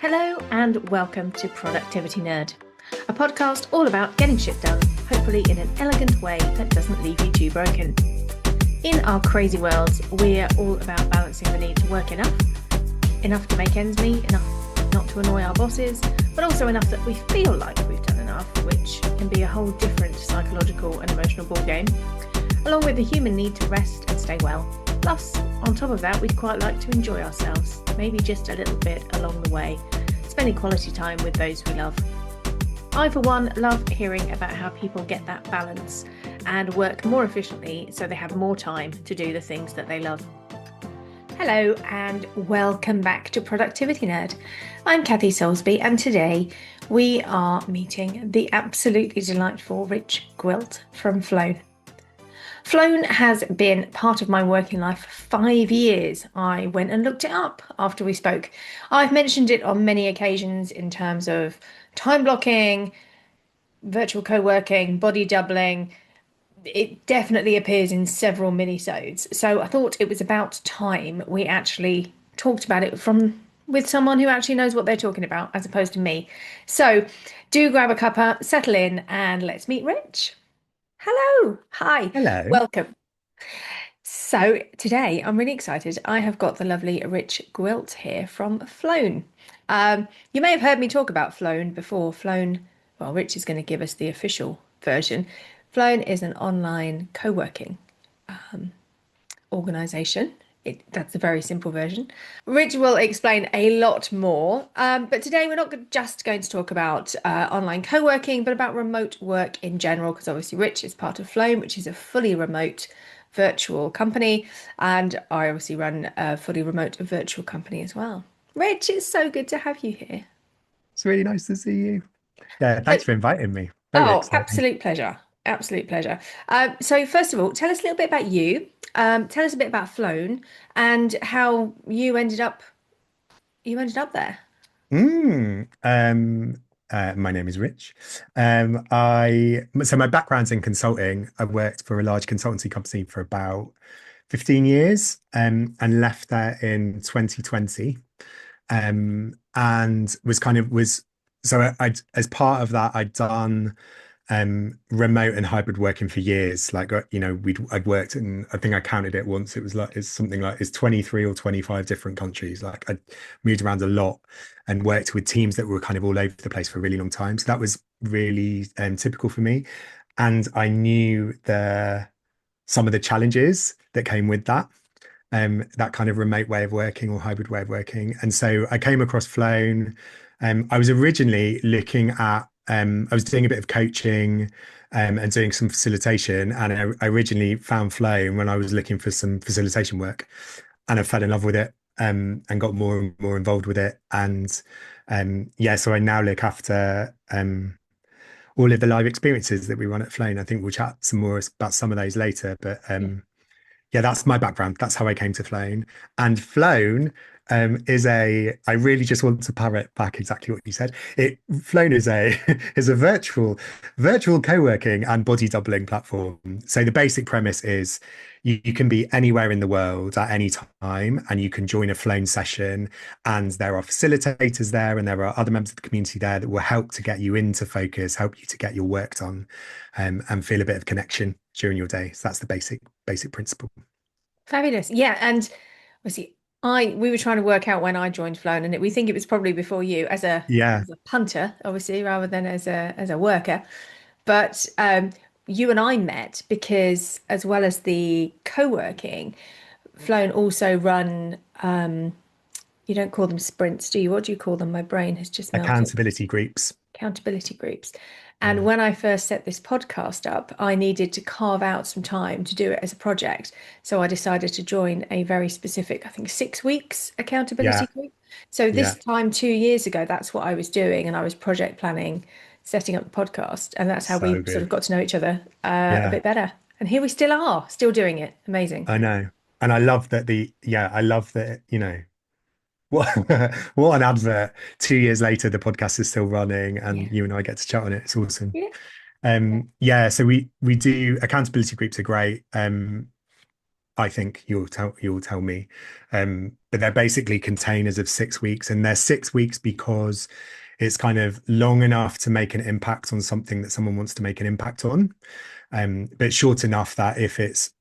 Hello and welcome to Productivity Nerd, a podcast all about getting shit done, hopefully in an elegant way that doesn't leave you too broken. In our crazy worlds, we're all about balancing the need to work enough to make ends meet, enough not to annoy our bosses, but also enough that we feel like we've done enough, which can be a whole different psychological and emotional ballgame, along with the human need to rest and stay well. Plus, on top of that, we'd quite like to enjoy ourselves, maybe just a little bit along the way, spending quality time with those we love. I, for one, love hearing about how people get that balance and work more efficiently so they have more time to do the things that they love. Hello and welcome back to Productivity Nerd. I'm Kathy Soulsby and today we are meeting the absolutely delightful Rich Gwilt from Flown. Flown has been part of my working life for 5 years. I went and looked it up after we spoke. I've mentioned it on many occasions in terms of time blocking, virtual co-working, body doubling. It definitely appears in several mini-sodes. So I thought it was about time we actually talked about it with someone who actually knows what they're talking about, as opposed to me. So do grab a cuppa, settle in, and let's meet Rich. Hello. Hi. Hello. Welcome. So today I'm really excited. I have got the lovely Rich Gwilt here from Flown. You may have heard me talk about Flown before. Flown, well, Rich is going to give us the official version. Flown is an online co-working organization. That's a very simple version. Rich will explain a lot more, but today we're not just going to talk about online co-working, but about remote work in general, because obviously Rich is part of Flown, which is a fully remote virtual company, and I obviously run a fully remote virtual company as well. Rich, it's so good to have you here. It's really nice to see you. Yeah, So, thanks for inviting me. Very oh, exciting. absolute pleasure. Absolute pleasure. So first of all, tell us a little bit about you. Tell us a bit about Flown and how you ended up there. Mm, um, my name is Rich. So my background's in consulting. I worked for a large consultancy company for about 15 years, and left there in 2020. And as part of that, I'd done remote and hybrid working for years. Like, I'd worked in, I think I counted it once, it's something like it's 23 or 25 different countries. Like, I moved around a lot and worked with teams that were kind of all over the place for a really long time, so that was really typical for me. And I knew some of the challenges that came with that kind of remote way of working or hybrid way of working. And so I came across Flown. I was originally looking at, I was doing a bit of coaching and doing some facilitation. And I originally found Flown when I was looking for some facilitation work. And I fell in love with it, and got more and more involved with it. And yeah, so I now look after all of the live experiences that we run at Flown. I think we'll chat some more about some of those later. But yeah, that's my background. That's how I came to Flown. And Flown I really just want to parrot back exactly what you said. Flown is a is a virtual co-working and body doubling platform. So the basic premise is you can be anywhere in the world at any time, and you can join a Flown session, and there are facilitators there, and there are other members of the community there that will help to get you into focus, help you to get your work done, and feel a bit of connection during your day. So that's the basic principle. Fabulous. Yeah, and obviously we were trying to work out when I joined Flown, and we think it was probably before you Yeah. as a punter, obviously, rather than as a worker. But you and I met because, as well as the co-working, Flown also run. You don't call them sprints, do you? What do you call them? My brain has just melted. Accountability groups. Accountability groups. And Yeah. when I first set this podcast up, I needed to carve out some time to do it as a project. So I decided to join a very specific, I think, 6 weeks accountability Yeah. group. So this Yeah. time 2 years ago, that's what I was doing. And I was project planning, setting up the podcast. And that's how So we sort of good. got to know each other a Yeah, bit better. And here we still are, still doing it. Amazing. I know. And I love that I love that, what what an advert. 2 years later, the podcast is still running Yeah. and you and I get to chat on it. It's awesome. Yeah. Yeah, so we do accountability groups are great. I think you'll tell me. But they're basically containers of 6 weeks, and they're 6 weeks because it's kind of long enough to make an impact on something that someone wants to make an impact on. But short enough that if it's,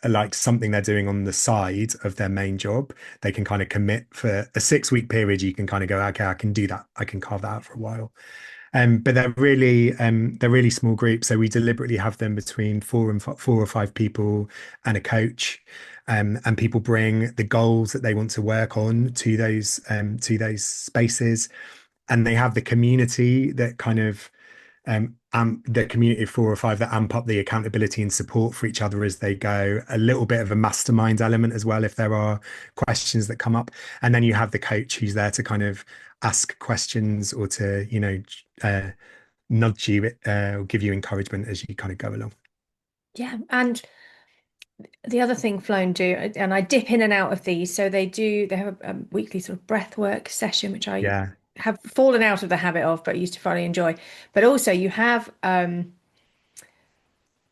like something they're doing on the side of their main job, they can kind of commit for a 6 week period. You can kind of go, okay, I can do that. I can carve that out for a while. But they're really small groups. So we deliberately have them between 4 or 5 people and a coach. And people bring the goals that they want to work on to those spaces, and they have the community that kind of the community of 4 or 5 that amp up the accountability and support for each other as they go. A little bit of a mastermind element as well if there are questions that come up, and then you have the coach who's there to kind of ask questions or to nudge you or give you encouragement as you kind of go along. Yeah, and the other thing Flown do, and I dip in and out of these, so they have a weekly sort of breath work session, which I Yeah, have fallen out of the habit of, but used to thoroughly enjoy. But also you have, and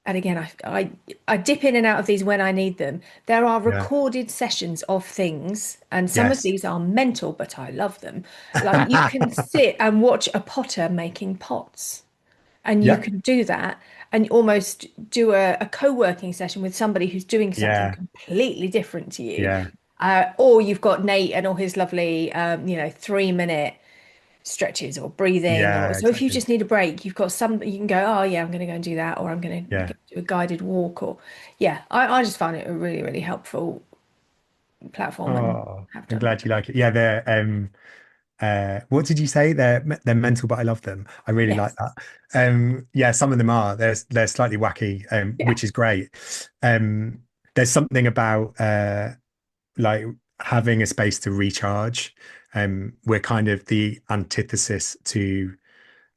again, I dip in and out of these when I need them. There are yeah, recorded sessions of things, and some of yes. these are mental, but I love them. Like you can sit and watch a potter making pots, and you Yep. can do that and almost do a co-working session with somebody who's doing something Yeah, completely different to you. yeah, Or you've got Nate and all his lovely, 3 minute stretches or breathing. Or yeah, so if you exactly. just need a break, you've got some, you can go, oh yeah, I'm going to go and do that, or I'm going to Yeah. do a guided walk. Or yeah, I just found it a really, really helpful platform and Oh, have I'm done. glad you like it. Yeah, they're what did you say? They're mental, but I love them. I really like Yes. that. Yeah, some of them are. They're slightly wacky, Yeah. which is great. Um, there's something about like having a space to recharge. We're kind of the antithesis to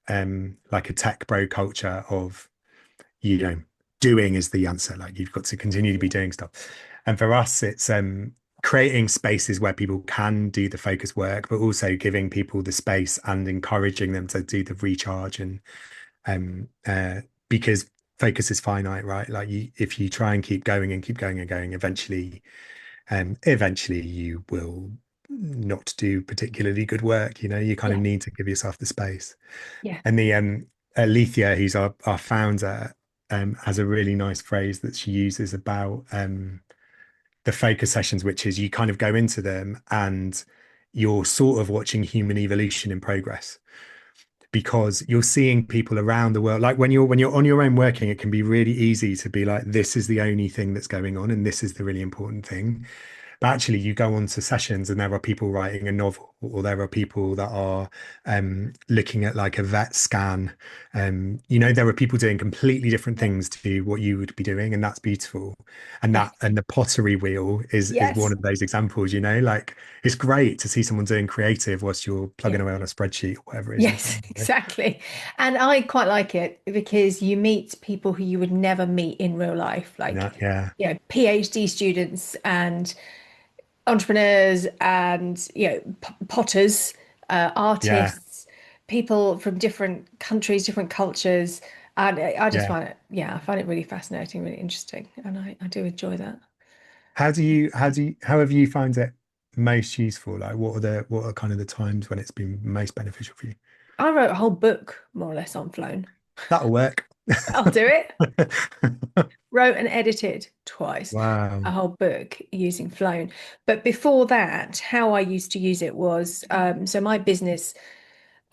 like a tech bro culture of, you know, doing is the answer. Like you've got to continue to be doing stuff. And for us, it's creating spaces where people can do the focus work, but also giving people the space and encouraging them to do the recharge. And because focus is finite, right? Like if you try and keep going and keep going and going, eventually you will not do particularly good work. You kind of Yeah. need to give yourself the space. Yeah. And the Alethea, who's our founder, has a really nice phrase that she uses about the focus sessions, which is you kind of go into them and you're sort of watching human evolution in progress, because you're seeing people around the world. Like when you're on your own working, it can be really easy to be like, this is the only thing that's going on and this is the really important thing. But actually, you go on to sessions and there are people writing a novel, or there are people that are looking at like a vet scan. There are people doing completely different things to what you would be doing, and that's beautiful. And Yes. the pottery wheel is one Yes. of those examples. Like it's great to see someone doing creative whilst you're Yeah. plugging away on a spreadsheet or whatever it is you're Yes, trying to do. exactly. And I quite like it because you meet people who you would never meet in real life, like, Yeah, PhD students and entrepreneurs and, potters, yeah, artists, people from different countries, different cultures. And I just yeah. find it, yeah, I find it really fascinating, really interesting. And I do enjoy that. How have you found it most useful? Like what are kind of the times when it's been most beneficial for you? I wrote a whole book, more or less, on Flown. That'll work. I'll do it. Wrote and edited twice a Wow. whole book using Flown. But before that, how I used to use it was so my business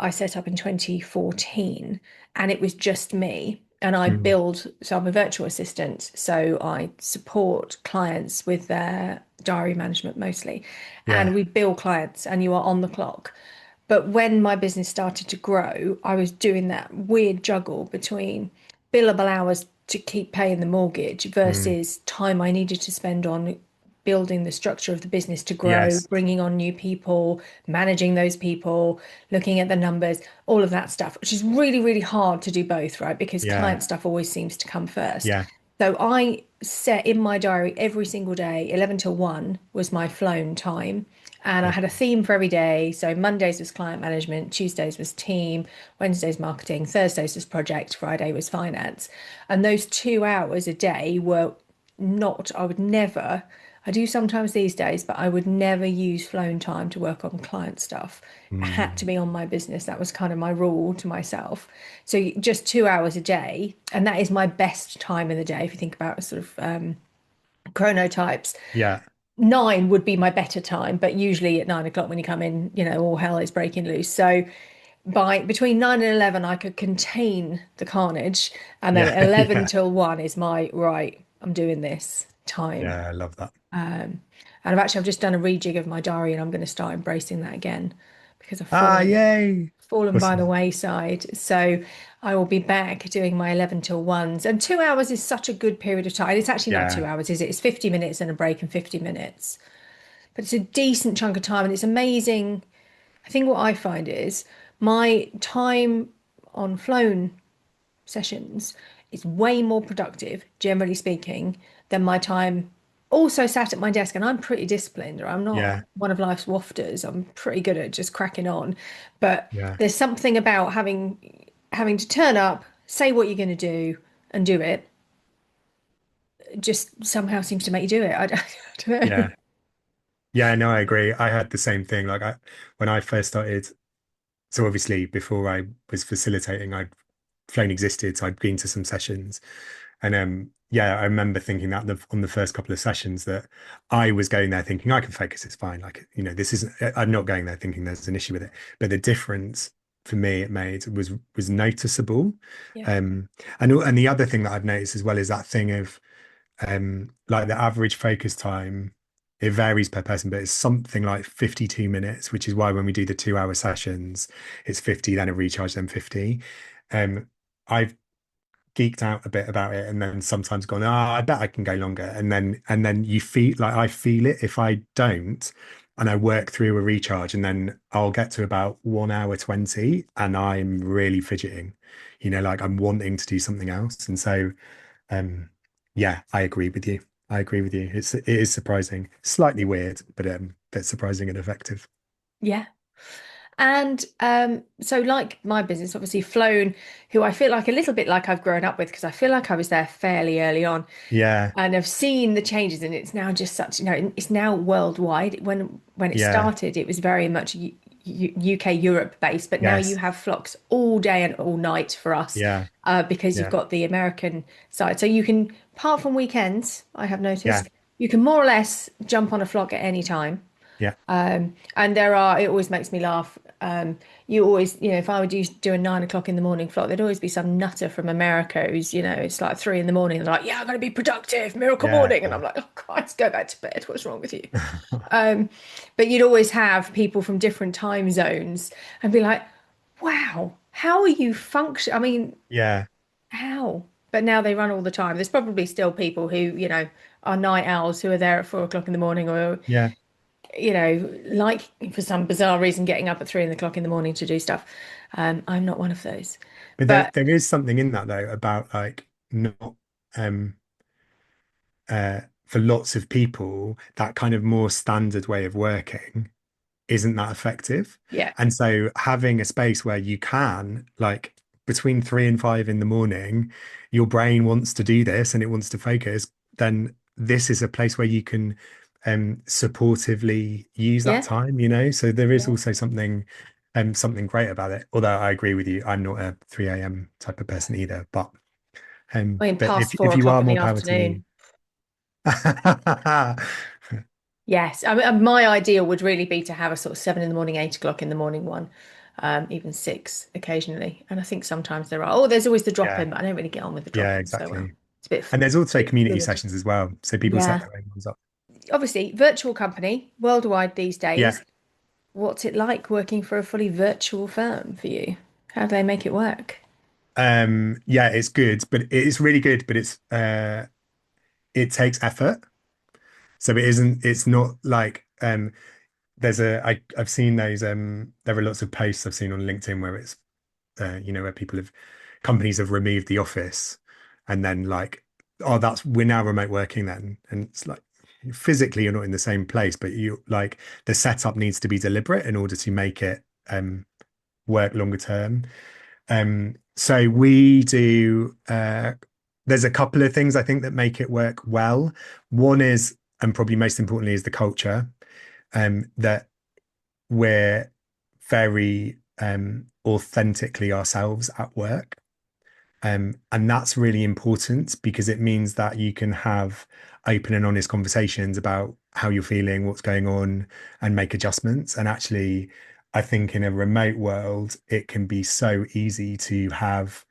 I set up in 2014 and it was just me. And Mm, so I'm a virtual assistant. So I support clients with their diary management mostly. And yeah. we bill clients and you are on the clock. But when my business started to grow, I was doing that weird juggle between billable hours to keep paying the mortgage Mm, versus time I needed to spend on building the structure of the business to grow, yes. bringing on new people, managing those people, looking at the numbers, all of that stuff, which is really, really hard to do both, right? Because Yeah. client stuff always seems to come first. Yeah. So I set in my diary every single day, 11 till 1 was my flown time. And I Yeah. had a theme for every day. So Mondays was client management, Tuesdays was team, Wednesdays marketing, Thursdays was project, Friday was finance. And those 2 hours a day were not, I would never, I do sometimes these days, but I would never use flown time to work on client stuff. It had to Mm. be on my business. That was kind of my rule to myself. So just 2 hours a day, and that is my best time in the day. If you think about sort of chronotypes, Yeah. 9 would be my better time, but usually at 9 o'clock when you come in, all hell is breaking loose. So by between 9 and 11, I could contain the carnage, and then Yeah. 11 Yeah. till 1 is my right. I'm doing this time. Yeah. I love that. And I've just done a rejig of my diary, and I'm going to start embracing that again because I've Ah, yay. fallen by the Awesome. wayside. So I will be back doing my 11 till 1s. And 2 hours is such a good period of time. It's actually not Yeah. 2 hours, is it? It's 50 minutes and a break and 50 minutes. But it's a decent chunk of time, and it's amazing. I think what I find is my time on flown sessions is way more productive, generally speaking, than my time also sat at my desk. And I'm pretty disciplined, or I'm not Yeah. one of life's wafters. I'm pretty good at just cracking on. But Yeah. there's something about having to turn up, say what you're going to do, and do it. Just somehow seems to make you do it. I don't know. Yeah. Yeah. No, I agree. I had the same thing. When I first started, so obviously before I was facilitating, I'd flown existed, so I'd been to some sessions. And yeah, I remember thinking that on the first couple of sessions that I was going there thinking I can focus, it's fine. Like, this isn't, I'm not going there thinking there's an issue with it. But the difference for me it made was noticeable. Yeah. Um, and the other thing that I've noticed as well is that thing of like the average focus time, it varies per person, but it's something like 52 minutes, which is why when we do the 2 hour sessions, it's 50, then a recharge, then 50. I've geeked out a bit about it and then sometimes gone, I bet I can go longer. And then you feel like I feel it if I don't, and I work through a recharge, and then I'll get to about 1 hour 20 and I'm really fidgeting, like I'm wanting to do something else. And so um yeah, I agree with you. I agree with you. It is surprising, slightly weird, but surprising and effective. Yeah. And so, like my business, obviously, Flown, who I feel like a little bit like I've grown up with because I feel like I was there fairly early on Yeah, and I've seen the changes, and it's now just such, it's now worldwide. When it yeah, started, it was very much UK, Europe based, but now you yes, have flocks all day and all night for us yeah, because you've yeah, got the American side. So you can, apart from weekends, I have yeah, noticed, you can more or less jump on a flock at any time. yeah, And it always makes me laugh. You always, if I would do a 9 o'clock in the morning flock, there'd always be some nutter from America who's, it's like 3 in the morning. They're like, yeah, I'm going to be productive, miracle yeah, morning. And I'm like, oh, Christ, go back to bed. What's wrong with you? But you'd always have people from different time zones and be like, wow, how are you function? I mean, yeah, how? But now they run all the time. There's probably still people who, are night owls who are there at 4 o'clock in the morning or yeah. like for some bizarre reason, getting up at 3 o'clock in the morning to do stuff. I'm not one of those. But there But there is something in that though about like not um for lots of people that kind of more standard way of working isn't that effective. yeah, And so having a space where you can, like between 3 and 5 in the morning, your brain wants to do this and it wants to focus, then this is a place where you can supportively use that yeah, time. So there is yeah. also something great about it. Although I agree with you, I'm not a 3 a.m. type of person either. But I mean, but past four if you o'clock are in the more power to you. afternoon. Yes, I mean, my ideal would really be to have a sort of 7 in the morning, 8 o'clock in the morning one, even 6 occasionally. And I think sometimes there are. Oh, there's always the drop Yeah, in, but I don't really get on with the drop yeah, in so well. exactly. It's a And there's also bit community fluid. sessions as well. So people set Yeah. their own ones up. Obviously, virtual company worldwide these Yeah. days. What's it like working for a fully virtual firm for you? How do they make it work? Yeah, it's good, but it's really good, but it takes effort. So it's not like I've seen those there are lots of posts I've seen on LinkedIn where it's where companies have removed the office and then like, oh, we're now remote working then. And it's like physically you're not in the same place, but you like the setup needs to be deliberate in order to make it work longer term. So we do there's a couple of things I think that make it work well. One is, and probably most importantly, is the culture, that we're very authentically ourselves at work. And that's really important because it means that you can have open and honest conversations about how you're feeling, what's going on, and make adjustments. And actually, I think in a remote world, it can be so easy to have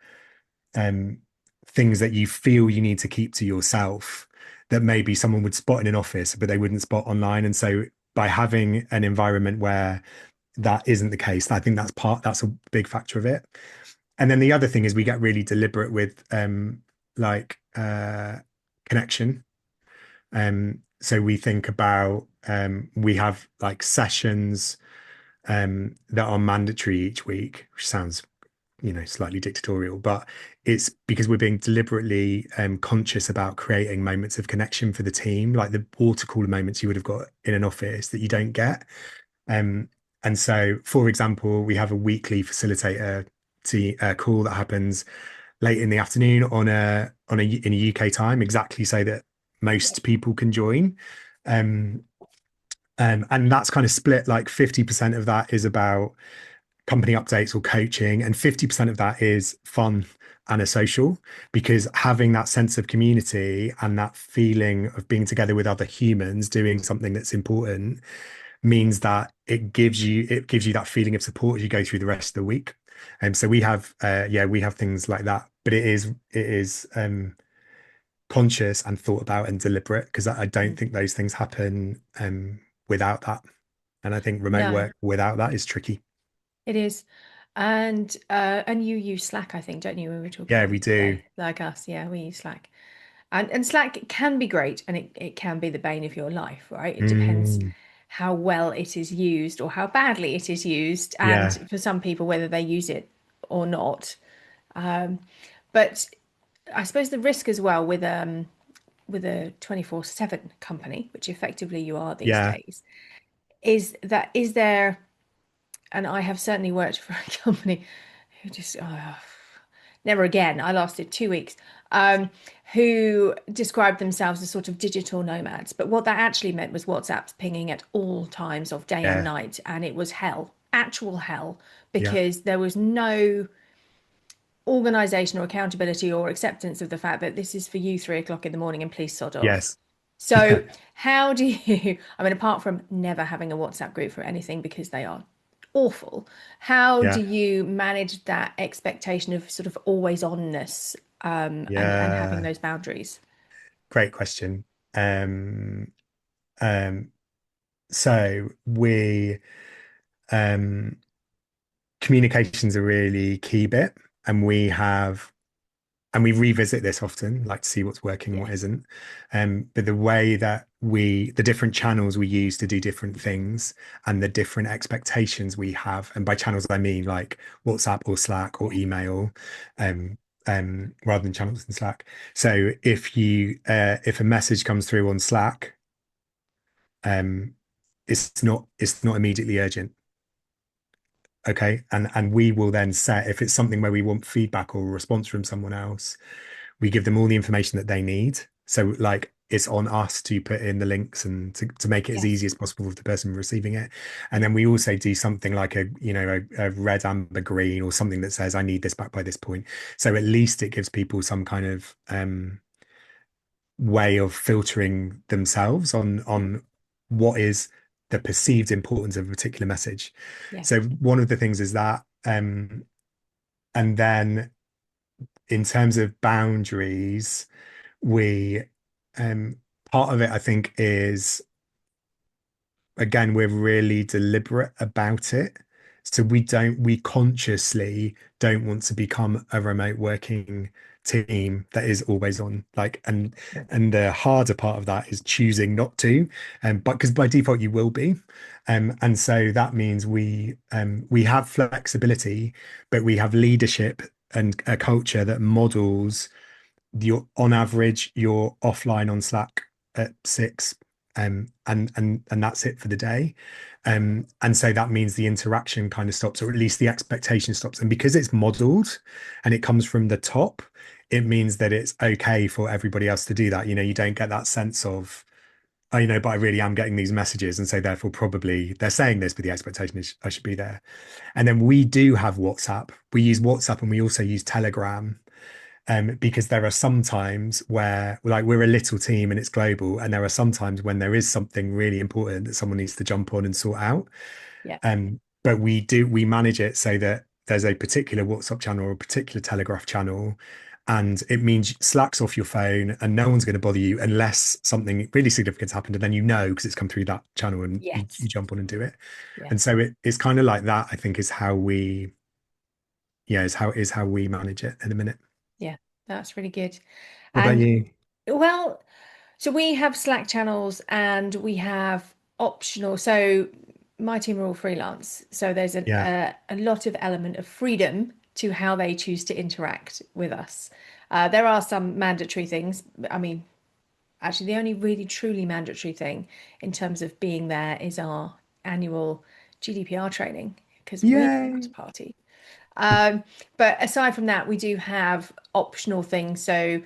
um, things that you feel you need to keep to yourself that maybe someone would spot in an office, but they wouldn't spot online. And so by having an environment where that isn't the case, I think that's a big factor of it. And then the other thing is we get really deliberate with like connection. So we think about we have like sessions that are mandatory each week, which sounds, slightly dictatorial, but it's because we're being deliberately conscious about creating moments of connection for the team, like the water cooler moments you would have got in an office that you don't get. Um, and so, for example, we have a weekly facilitator call that happens late in the afternoon in a UK time, exactly so that most people can join. Um, and that's kind of split, like 50% of that is about company updates or coaching, and 50% of that is fun and a social, because having that sense of community and that feeling of being together with other humans doing something that's important means that it gives you that feeling of support as you go through the rest of the week. And so we have things like that, but it is conscious and thought about and deliberate, because I don't Mm. think those things happen without that. And I think remote No, work without that is tricky. it is. And you use Slack, I think, don't you? We were talking Yeah, the we other do. day, like us. Yeah, we use Slack. And Slack can be great and it can be the bane of your life, right? It depends Mm, how well it is used or how badly it is used, yeah, and for some people, whether they use it or not. But I suppose the risk as well with a 24/7 company, which effectively you are these yeah, days, is there, and I have certainly worked for a company who just never again. I lasted 2 weeks. Who described themselves as sort of digital nomads, but what that actually meant was WhatsApp's pinging at all times of day and yeah, night, and it was hell, actual hell, yeah. because there was no organization or accountability or acceptance of the fact that this is for you 3 o'clock in the morning and please sod off. Yes. So, how do you, I mean, apart from never having a WhatsApp group for anything because they are awful, how Yeah. do you manage that expectation of sort of always onness, and having Yeah. those boundaries? Great question. Um, um, so we um communication's a really key bit, and we revisit this often, like to see what's working and what Yes. isn't. But the way that the different channels we use to do different things, and the different expectations we have, and by channels I mean like WhatsApp or Slack or Yeah. email, um, rather than channels in Slack. So if a message comes through on Slack, um, it's not immediately urgent. Okay. And we will then set, if it's something where we want feedback or a response from someone else, we give them all the information that they need. So like it's on us to put in the links and to make it as easy Yes. as possible for the person receiving it. And then we also do something like a red, amber, green, or something that says, I need this back by this point. So at least it gives people some kind of way of filtering themselves on what is the perceived importance of a particular message. Yes. So one of the things is that, and then in terms of boundaries, we part of it I think is, again, we're really deliberate about it. So we consciously don't want to become a remote working team that is always on. Like, and the harder part of that is choosing not to, but because by default you will be. And so that means we have flexibility, but we have leadership and a culture that models you're on average you're offline on Slack at 6, and that's it for the day. And so that means the interaction kind of stops, or at least the expectation stops. And because it's modeled and it comes from the top, it means that it's okay for everybody else to do that. You don't get that sense of, oh, but I really am getting these messages. And so therefore probably they're saying this, but the expectation is I should be there. And then we do have WhatsApp. We use WhatsApp and we also use Telegram. Because there are some times where like we're a little team and it's global, and there are some times when there is something really important that someone needs to jump on and sort out. Yeah. But we manage it so that there's a particular WhatsApp channel or a particular Telegraph channel, and it means Slack's off your phone and no one's going to bother you unless something really significant's happened, and then because it's come through that channel and you Yes. jump on and do it. Yeah. And so it's kind of like that, I think, is how we is how we manage it in a minute. Yeah. That's really good. What about And you? well, so we have Slack channels and we have optional. So my team are all freelance. So there's Yeah. a lot of element of freedom to how they choose to interact with us. There are some mandatory things. I mean, actually, the only really truly mandatory thing in terms of being there is our annual GDPR training because we're a house Yay. party. But aside from that, we do have optional things. So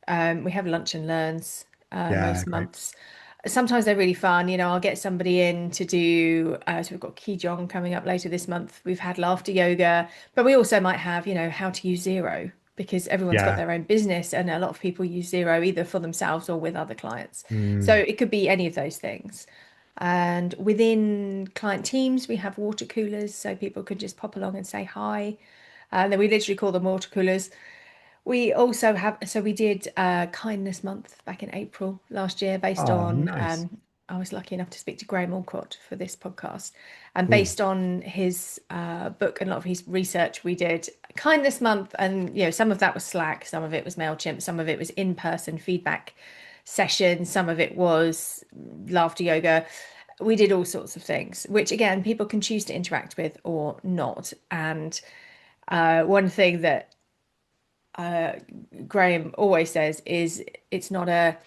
we have lunch and learns Yeah, most great. months. Sometimes they're really fun. I'll get somebody in to do, so we've got Kijong coming up later this month. We've had laughter yoga, but we also might have, how to use zero because everyone's got Yeah. their own business and a lot of people use zero either for themselves or with other clients. So Mm. it could be any of those things. And within client teams, we have water coolers so people could just pop along and say hi. And then we literally call them water coolers. We also have, so we did Kindness Month back in April last year based Oh, on, nice. I was lucky enough to speak to Graham Allcott for this podcast. And Cool. based on his book and a lot of his research, we did Kindness Month. And, some of that was Slack, some of it was MailChimp, some of it was in-person feedback sessions, some of it was laughter yoga. We did all sorts of things, which again, people can choose to interact with or not. And one thing that Graham always says is it's not a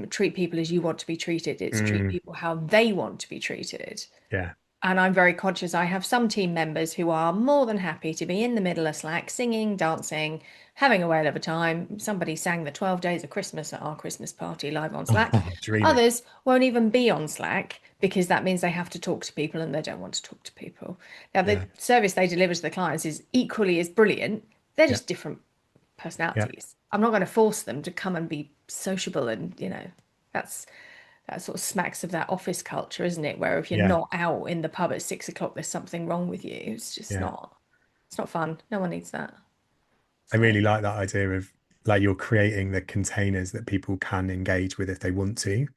treat people as you want to be treated, it's treat Mm. people how they want to be treated. Yeah. And I'm very conscious. I have some team members who are more than happy to be in the middle of Slack, singing, dancing, having a whale of a time. Somebody sang the 12 Days of Christmas at our Christmas party live on Slack. Oh, dreamy. Others won't even be on Slack because that means they have to talk to people and they don't want to talk to people. Now, the Yeah. service they deliver to the clients is equally as brilliant. They're Yeah. just different Yeah. personalities. I'm not going to force them to come and be sociable and, that's that sort of smacks of that office culture, isn't it? Where if you're Yeah. not out in the pub at 6 o'clock, there's something wrong with you. It's just Yeah. not, it's not fun. No one needs that. I So, really like that idea of like you're creating the containers that people can engage with if they want to.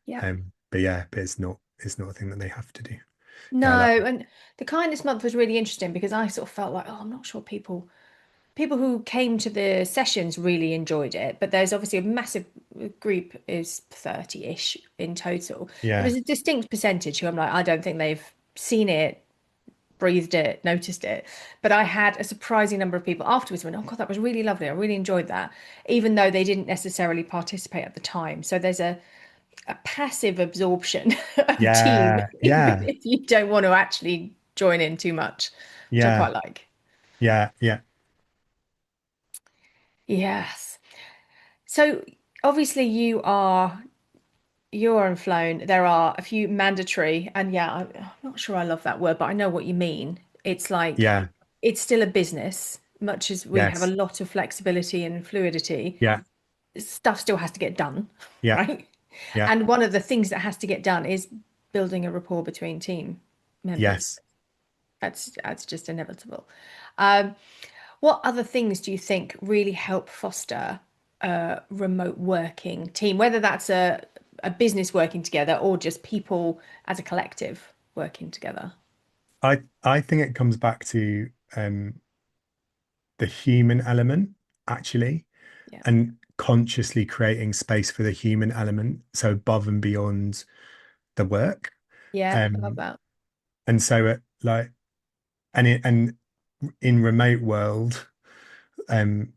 yeah. But it's not a thing that they have to do. Yeah, I like No, that. and the kindness month was really interesting because I sort of felt like, oh, I'm not sure people who came to the sessions really enjoyed it, but there's obviously a massive group is 30-ish in total. There Yeah. was a distinct percentage who I'm like, I don't think they've seen it, breathed it, noticed it. But I had a surprising number of people afterwards went, oh God, that was really lovely. I really enjoyed that, even though they didn't necessarily participate at the time. So there's a passive absorption of team, Yeah. even Yeah. if you don't want to actually join in too much, which I Yeah. quite like. Yeah. Yeah. Yes. So obviously you're on flown. There are a few mandatory, and yeah, I'm not sure I love that word, but I know what you mean. It's like Yeah. it's still a business, much as we have a Yes. lot of flexibility and fluidity. Yeah. Stuff still has to get done, Yeah. right? Yeah. And one of the things that has to get done is building a rapport between team members. Yes. That's just inevitable. Um, what other things do you think really help foster a remote working team, whether that's a business working together or just people as a collective working together? I think it comes back to the human element, actually, Yeah. and consciously creating space for the human element, so above and beyond the work. Yeah, I love Um, that. and so like and in remote world, um,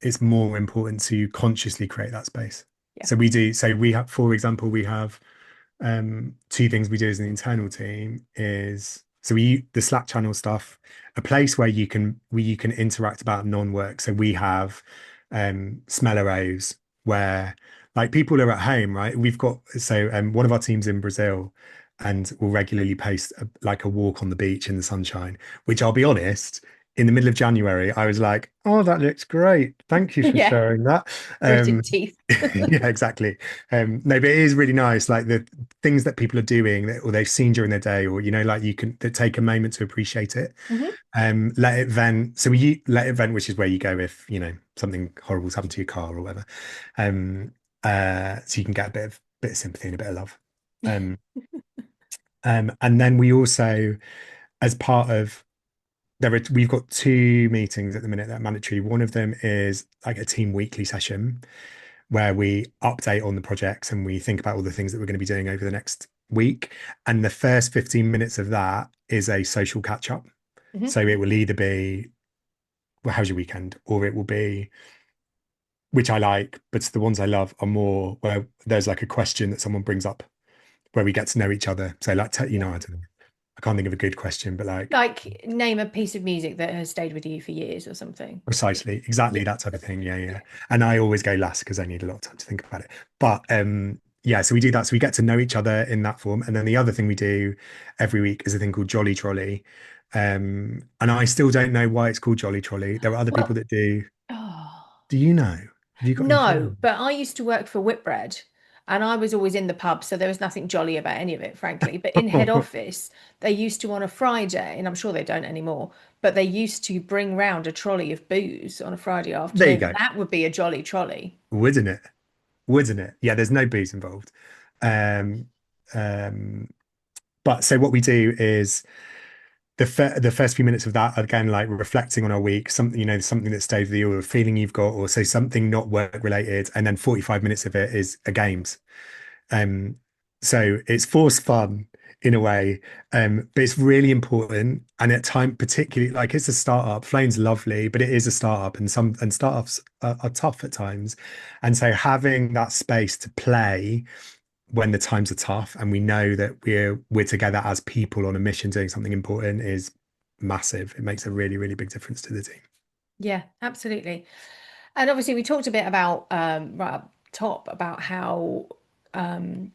it's more important to consciously create that space. Yeah. So we do, so we have, for example, we have two things we do as an internal team is So we the Slack channel stuff, a place where you can interact about non-work. So we have Smelleros where like people are at home, right? We've got one of our teams in Brazil and will regularly post like a walk on the beach in the sunshine, which I'll be honest, in the middle of January, I was like, oh, that looks great. Thank you for Yeah, sharing that. gritted Um, teeth. yeah, exactly. No, but it is really nice, like the things that people are doing or they've seen during their day, or like you can take a moment to appreciate it. Hmm. Let it vent. So let it vent, which is where you go if something horrible's happened to your car or whatever. Um, so you can get a bit of sympathy and a bit of love. Um, and then we also, as part of we've got two meetings at the minute that are mandatory. One of them is like a team weekly session where we update on the projects and we think about all the things that we're going to be doing over the next week. And the first 15 minutes of that is a social catch up. Hmm. So it will either be, well, how's your weekend? Or it will be, which I like, but the ones I love are more where there's like a question that someone brings up where we get to know each other. So like, Yeah. I don't know. I can't think of a good question, but like Like name a piece of music that has stayed with you for years or something. precisely, exactly Yeah. that type of thing. Yeah, yeah. Yeah. And I always go last because I need a lot of time to think about it. But yeah, so we do that. So we get to know each other in that form. And then the other thing we do every week is a thing called Jolly Trolley. And I still don't know why it's called Jolly Trolley. There are other people Well, that do. oh. Do you know? Have you got any clue? No, but I used to work for Whitbread and I was always in the pub, so there was nothing jolly about any of it, frankly. But in head office, they used to on a Friday, and I'm sure they don't anymore, but they used to bring round a trolley of booze on a Friday There you afternoon, and go. that would be a jolly trolley. Wouldn't it? Wouldn't it? Yeah, there's no booze involved. Um, um, but so what we do is the first few minutes of that again, like reflecting on our week, something something that stayed with you, or a feeling you've got, or say something not work related, and then 45 minutes of it is a games. Um, so it's forced fun in a way, but it's really important. And at time, particularly like it's a startup, Flame's lovely, but it is a startup, and startups are tough at times. And so having that space to play when the times are tough and we know that we're together as people on a mission doing something important is massive. It makes a really, really big difference to the team. Yeah, absolutely. And obviously, we talked a bit about right up top about how um,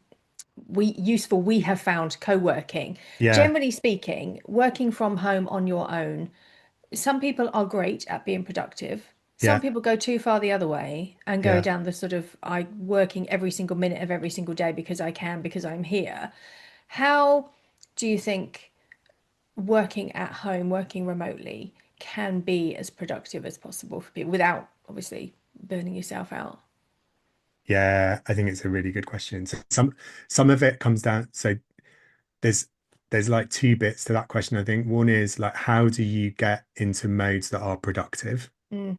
we have found co-working. Yeah, Generally speaking, working from home on your own, some people are great at being productive. Some yeah, people go too far the other way and go yeah, down the sort of I working every single minute of every single day because I can, because I'm here. How do you think working at home, working remotely can be as productive as possible for people without obviously burning yourself out? yeah. I think it's a really good question. So some of it comes down. So there's there's like two bits to that question. I think one is like how do you get into modes that are productive? Mm,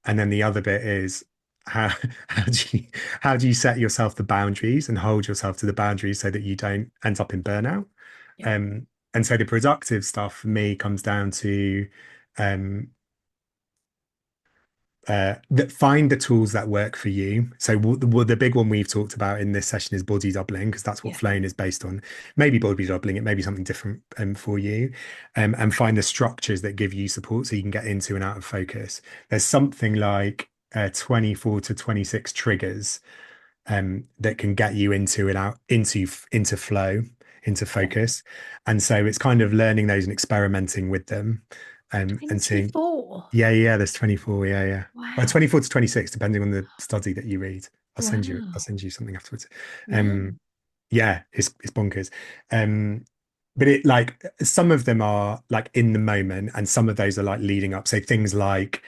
And then the other bit is how how do you set yourself the boundaries and hold yourself to the boundaries so that you don't end up in burnout? yeah. Um, and so the productive stuff for me comes down to um, that find the tools that work for you. So the big one we've talked about in this session is body doubling because that's what Yeah. Flown is based on. Maybe body doubling, it may be something different for you, and find the structures that give you support so you can get into and out of focus. There's something like 24 to 26 triggers that can get you into and out into flow, into Yeah. focus, and so it's kind of learning those and experimenting with them, and seeing 24. yeah, there's 24. Yeah, yeah. Well, Wow. 24 to 26, depending on the study that you read. I'll Wow. send you something afterwards. Wow. Yeah, it's bonkers. But it like some of them are like in the moment, and some of those are like leading up. So things like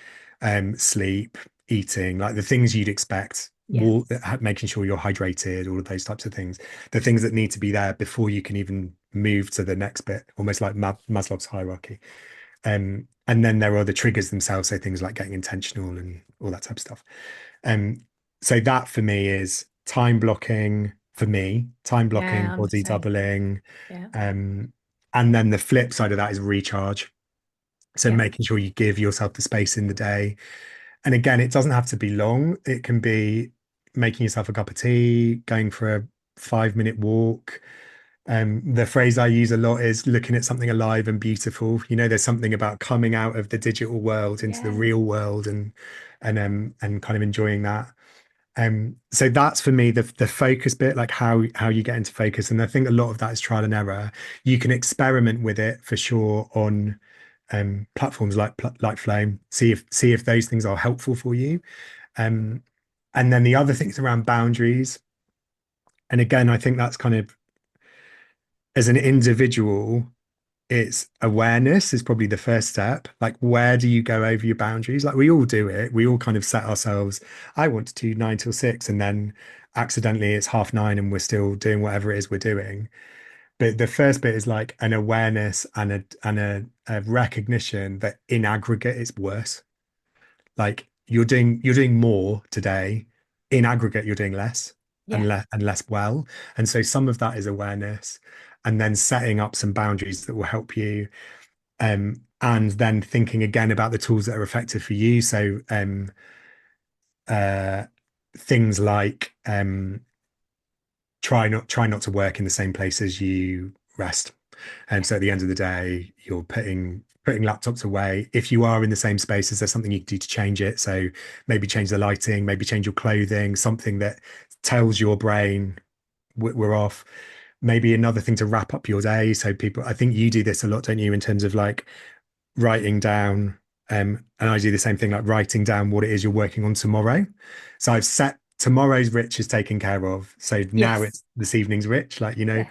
sleep, eating, like the things you'd expect, Yeah. making sure you're hydrated, all of those types of things. The things that need to be there before you can even move to the next bit, almost like Maslow's hierarchy. And then there are the triggers themselves, so things like getting intentional and all that type of stuff. Um, so that for me is time blocking for me, time blocking, Yeah, I'm the body same. doubling. Yeah. Um, and then the flip side of that is recharge. So Yeah. making sure you give yourself the space in the day. And again, it doesn't have to be long. It can be making yourself a cup of tea, going for a 5 minute walk, The phrase I use a lot is looking at something alive and beautiful. You know, there's something about coming out of the digital world into the Yeah. real world and kind of enjoying that. So that's for me the focus bit, like how you get into focus. And I think a lot of that is trial and error. You can experiment with it for sure on platforms like Flame. See if those things are helpful for you. Um, and then the other things around boundaries. And again, I think that's kind of as an individual, it's awareness is probably the first step. Like, where do you go over your boundaries? Like, we all do it. We all kind of set ourselves, I want to do 9 till 6, and then accidentally it's 9:30 and we're still doing whatever it is we're doing. But the first bit is like an awareness and a recognition that in aggregate it's worse. Like you're doing more today. In aggregate, you're doing less Yeah. and less well. And so some of that is awareness, and then setting up some boundaries that will help you. And then thinking again about the tools that are effective for you. So uh, things like try not to work in the same place as you rest. And so at the end of the day, you're putting laptops away. If you are in the same space, is there something you can do to change it? So maybe change the lighting, maybe change your clothing, something that tells your brain we're off. Maybe another thing to wrap up your day. So people, I think you do this a lot, don't you, in terms of like writing down, and I do the same thing, like writing down what it is you're working on tomorrow. So I've set tomorrow's Rich is taken care of. So now Yes. it's this evening's Rich, like, Yeah.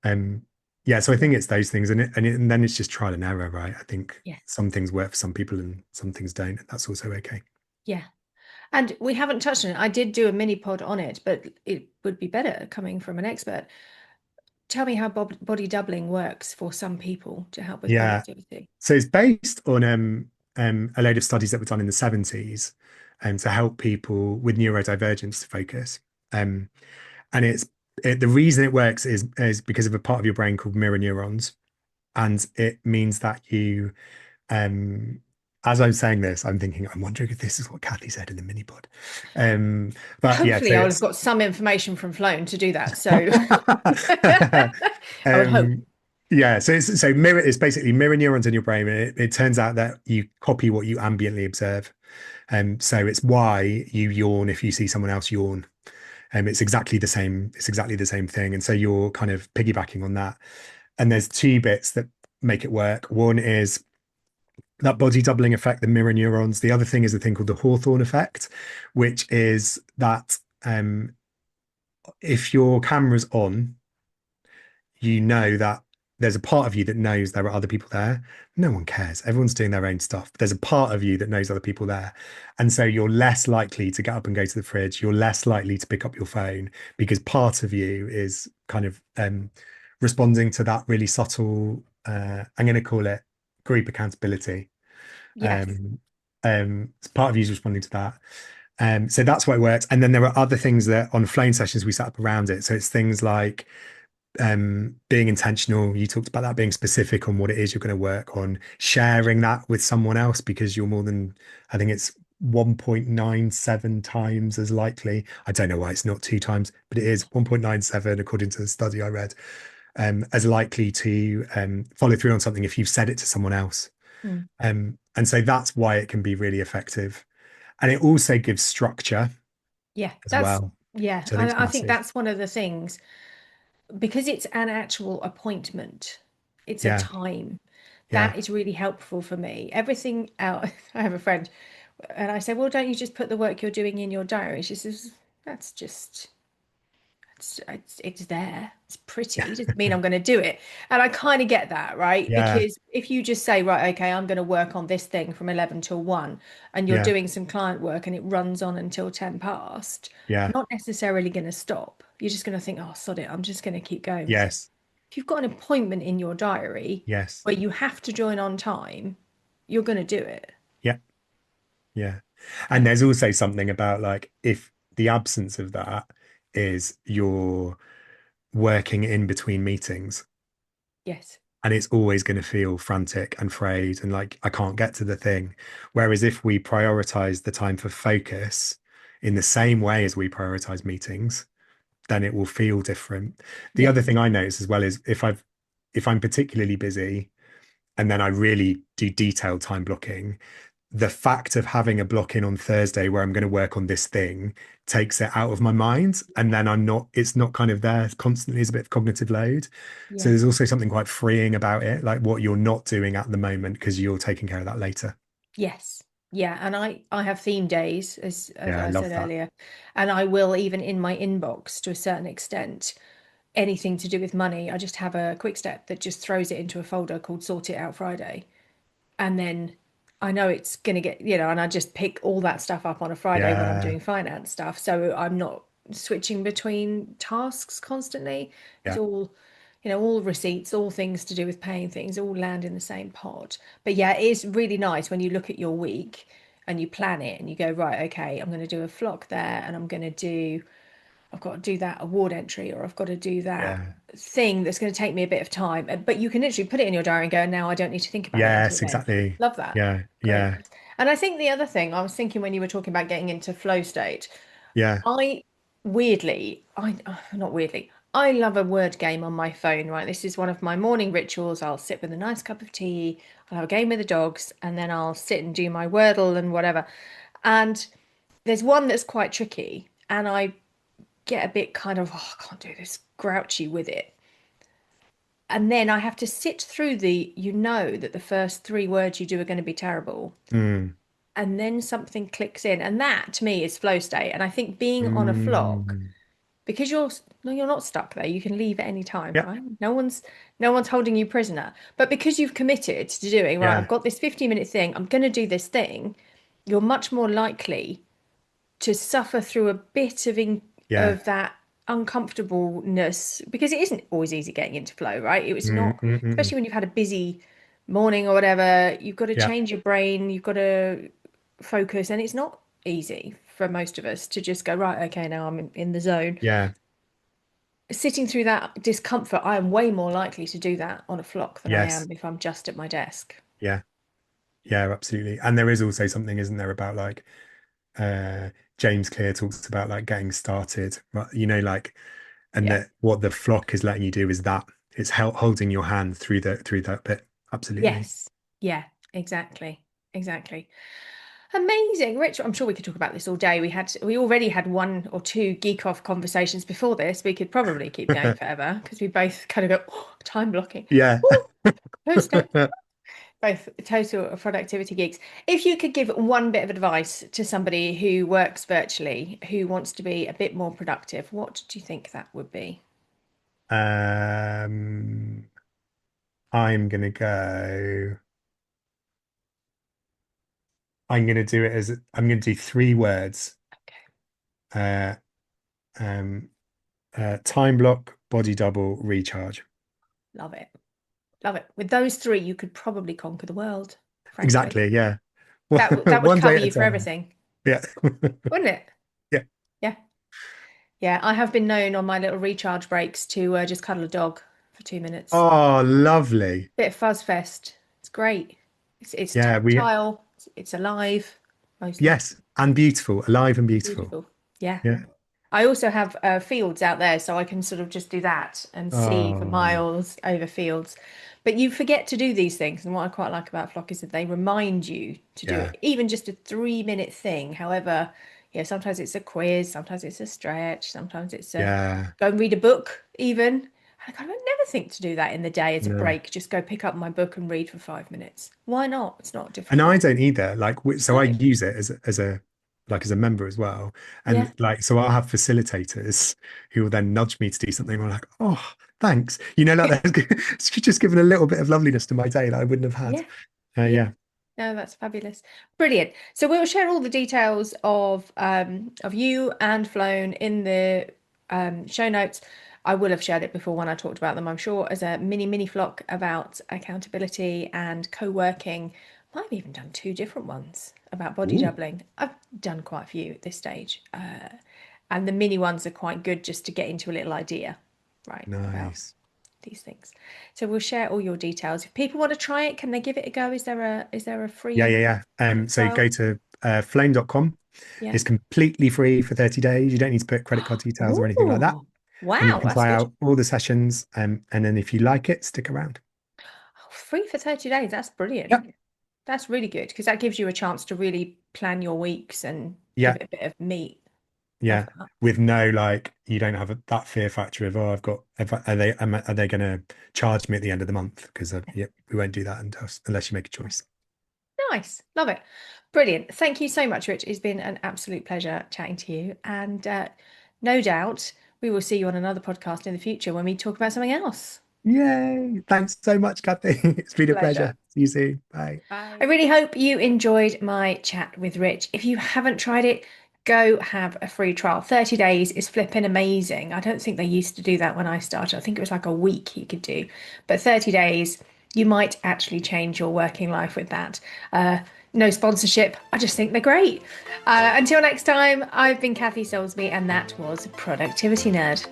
um, yeah. So I Yeah. think it's those things, and then it's just trial and error, right? I think Yeah. some things work for some people and some things don't. And that's also okay. Yeah. And we haven't touched on it. I did do a mini pod on it, but it would be better coming from an expert. Tell me how body doubling works for some people to help with Yeah. productivity. So it's based on a load of studies that were done in the 70s to help people with neurodivergence to focus. Um, and the reason it works is because of a part of your brain called mirror neurons. And it means that um, as I'm saying this, I'm thinking, I'm wondering if this is what Kathy said in the mini pod. But yeah, so Hopefully, I will have it's got some information from Flown to do that. So I would hope. um, yeah, so mirror is basically mirror neurons in your brain, and it turns out that you copy what you ambiently observe. So it's why you yawn if you see someone else yawn. It's exactly the same. It's exactly the same thing, and so you're kind of piggybacking on that. And there's two bits that make it work. One is that body doubling effect, the mirror neurons. The other thing is a thing called the Hawthorne effect, which is that if your camera's on, you know that there's a part of you that knows there are other people there. No one cares. Everyone's doing their own stuff. But there's a part of you that knows other people there. And so you're less likely to get up and go to the fridge. You're less likely to pick up your phone because part of you is kind of responding to that really subtle, I'm going to call it group accountability. Yes. Part of you is responding to that. So that's why it works. And then there are other things that on flame sessions we set up around it. So it's things like being intentional. You talked about that, being specific on what it is you're going to work on, sharing that with someone else because you're more than, I think it's 1.97 times as likely. I don't know why it's not 2 times, but it is 1.97 according to the study I read, as likely to follow through on something if you've said it to someone else. Mm. And so that's why it can be really effective. And it also gives structure Yeah. as well, Yeah. which I think is I think massive. that's one of the things because it's an actual appointment. It's a Yeah, time. yeah, That is really helpful for me. Everything else, I have a friend, and I say, well, don't you just put the work you're doing in your diary? She says, that's just it's there. It's pretty. It doesn't mean I'm going to do it. And I kind of get that, right? yeah, Because if you just say, right, okay, I'm going to work on this thing from 11 till 1, and you're yeah, doing some client work and it runs on until 10 past, yeah, you're not necessarily going to stop. You're just going to think, oh, sod it. I'm just going to keep going with it. yes, If you've got an appointment in your diary yes, where you have to join on time, you're going to do it. yeah, yeah. And Yeah. there's also something about like if the absence of that is you're working in between meetings Yes. and it's always going to feel frantic and frayed and like I can't get to the thing. Whereas if we prioritize the time for focus in the same way as we prioritize meetings, then it will feel different. The Yeah. other thing I notice as well is if I'm particularly busy and then I really do detailed time blocking, the fact of having a block in on Thursday where I'm going to work on this thing takes it out of my mind. And then it's not kind of there constantly as a bit of cognitive load. So Yeah. there's also something quite freeing about it, like what you're not doing at the moment because you're taking care of that later. Yes. Yeah. And I have theme days, as Yeah, I I love said that. earlier. And I will, even in my inbox to a certain extent, anything to do with money, I just have a quick step that just throws it into a folder called Sort It Out Friday. And then I know it's going to get, and I just pick all that stuff up on a Friday when I'm Yeah, doing finance stuff. So I'm not switching between tasks constantly. It's yeah, all, all receipts, all things to do with paying things, all land in the same pot. But yeah, it is really nice when you look at your week and you plan it and you go, right, okay, I'm going to do a flock there and I've got to do that award entry or I've got to do that yeah. thing that's going to take me a bit of time. But you can literally put it in your diary and go, now I don't need to think about it until Yes, then. exactly. Love that. Yeah, Great. yeah, And I think the other thing I was thinking when you were talking about getting into flow state, yeah. I weirdly, I not weirdly, I love a word game on my phone, right? This is one of my morning rituals. I'll sit with a nice cup of tea, I'll have a game with the dogs, and then I'll sit and do my Wordle and whatever. And there's one that's quite tricky, and I get a bit kind of, oh, I can't do this, grouchy with it. And then I have to sit through that the first three words you do are going to be terrible. Mm, And then something clicks in. And that to me is flow state. And I think being on a flock, mm. because you're no, you're not stuck there. You can leave at any time, Yeah, right? No one's holding you prisoner. But because you've committed to doing, right, I've yeah, got this 50-minute thing, I'm going to do this thing, you're much more likely to suffer through a bit yeah. of that uncomfortableness because it isn't always easy getting into flow, right? It was Mm, not, mm, mm, mm. especially when you've had a busy morning or whatever, you've got to Yeah, change your brain, you've got to focus, and it's not easy for most of us to just go, right, okay, now I'm in the zone. yeah. Sitting through that discomfort, I am way more likely to do that on a flock than I Yes, am if I'm just at my desk. yeah, yeah, absolutely. And there is also something, isn't there, about like uh James Clear talks about like getting started, right? Like, and Yeah. that what the flock is letting you do is that it's holding your hand through that bit. Absolutely. Yes. Yeah, exactly. Exactly. Amazing, Rich. I'm sure we could talk about this all day. We already had one or two geek off conversations before this. We could probably keep going forever because we both kind of go, oh, time blocking. Yeah. Oh, post-it. Both total productivity geeks. If you could give one bit of advice to somebody who works virtually, who wants to be a bit more productive, what do you think that would be? Um, I'm gonna go. I'm gonna do three words. Okay, Uh, um, time block, body double, recharge. love it. Love it. With those three, you could probably conquer the world, frankly. Exactly. Yeah. That would One day cover at a you for time. everything, Yeah. wouldn't it? Yeah. Yeah. Yeah, I have been known on my little recharge breaks to just cuddle a dog for 2 minutes. Oh, lovely. Bit of fuzz fest. It's great. It's Yeah. tactile. It's alive, mostly. Yes. And beautiful, alive and beautiful. Beautiful. Yeah. Yeah. I also have fields out there, so I can sort of just do that and see for Oh, miles over fields. But you forget to do these things, and what I quite like about Flock is that they remind you to do yeah. it, even just a 3-minute thing. However, sometimes it's a quiz, sometimes it's a stretch, sometimes it's a Yeah. go and read a book, even. And I kind of never think to do that in the day as a No. break. Just go pick up my book and read for 5 minutes. Why not? It's not And I difficult. don't either. Like, so I No. use it as a member as well. Yeah. And like, so I'll have facilitators who will then nudge me to do something. I'm like, oh, thanks. Like it's just given a little bit of loveliness to my day that I wouldn't have had. Yeah. Yeah. Yeah. No, that's fabulous. Brilliant. So we'll share all the details of you and Flown in the show notes. I will have shared it before when I talked about them, I'm sure, as a mini flock about accountability and co-working. I've even done two different ones about body Ooh, doubling. I've done quite a few at this stage. And the mini ones are quite good just to get into a little idea, right, about nice. these things. So we'll share all your details. If people want to try it, can they give it a go? Is there a Yeah, free yeah, yeah. So trial? go to flame.com. Yeah. It's completely free for 30 days. You don't need to put credit card details or anything like that. Oh, And you Wow, can that's try good. out all the sessions. And then if you like it, stick around. Oh, free for 30 days. That's brilliant. Yep. That's really good because that gives you a chance to really plan your weeks and give Yeah. it a bit of meat. Love Yeah. that. With no, like, you don't have that fear factor of, oh, I've got, are they going to charge me at the end of the month? Because yeah, we won't do that unless you make a choice. Nice. Love it. Brilliant. Thank you so much, Rich. It's been an absolute pleasure chatting to you. And no doubt we will see you on another podcast in the future when we talk about something else. Yay. Thanks so much, Kathy. It's been a Pleasure. pleasure. See you soon. Bye. I really hope you enjoyed my chat with Rich. If you haven't tried it, go have a free trial. 30 days is flipping amazing. I don't think they used to do that when I started. I think it was like a week you could do. But 30 days, you might actually change your working life with that. No sponsorship. I just think they're great. Until next time, I've been Kathy Soulsby, and that was Productivity Nerd.